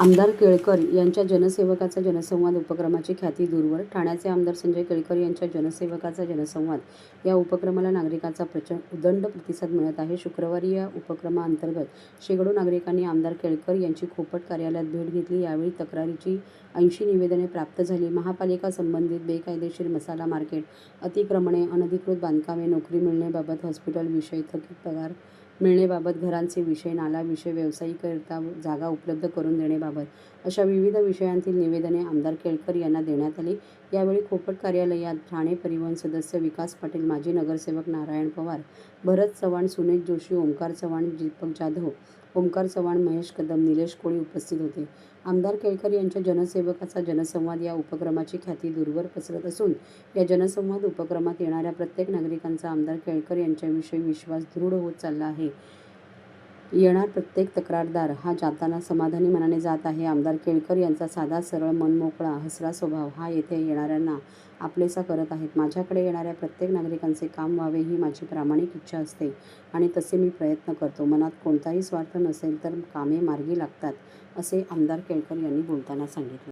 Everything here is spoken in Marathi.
आमदार केळकर यांच्या जनसेवकाचा जनसंवाद उपक्रमाची ख्याती दूरवर. ठाण्याचे आमदार संजय केळकर यांच्या जनसेवकाचा जनसंवाद या उपक्रमाला नागरिकांचा उदंड प्रतिसाद मिळत आहे. शुक्रवारी या उपक्रमाअंतर्गत शेकडो नागरिकांनी आमदार केळकर यांची खोपट कार्यालयात भेट घेतली. यावेळी तक्रारीची 80 निवेदने प्राप्त झाली. महापालिका संबंधित बेकायदेशीर मसाला मार्केट, अतिक्रमणे, अनधिकृत बांधकामे, नोकरी मिळण्याबाबत, हॉस्पिटल विषय, थकीत पगार मिळण्याबाबत, घरांचे विषय, नाला विषय, व्यावसायिकरित्या जागा उपलब्ध करून देण्याबाबत अशा विविध विषयांतील निवेदने आमदार केळकर यांना देण्यात आली. यावेळी खोपट कार्यालयात ठाणे परिवहन सदस्य विकास पाटील, माजी नगरसेवक नारायण पवार, भरत चव्हाण, सुनेज जोशी, ओमकार चव्हाण, दीपक जाधव, ओमकार चव्हाण, महेश कदम, निलेश कोळी उपस्थित होते. आमदार केळकर यांच्या जनसेवकाचा जनसंवाद या उपक्रमाची ख्याती दूरवर पसरत असून या जनसंवाद उपक्रमात येणाऱ्या प्रत्येक नागरिकांचा आमदार केळकर यांच्याविषयी विश्वास दृढ होत चालला आहे. येणार प्रत्येक तक्रारदार हा जाताना समाधानी मनाने जात आहे. आमदार केळकर यांचा साधा, सरळ, मनमोकळा, हसरा स्वभाव हा येथे येणाऱ्यांना आपलेसा करत आहेत. माझ्याकडे येणाऱ्या प्रत्येक नागरिकांचे काम व्हावे ही माझी प्रामाणिक इच्छा असते आणि तसे मी प्रयत्न करतो. मनात कोणताही स्वार्थ नसेल तर कामे मार्गी लागतात, असे आमदार केळकर यांनी बोलताना सांगितले.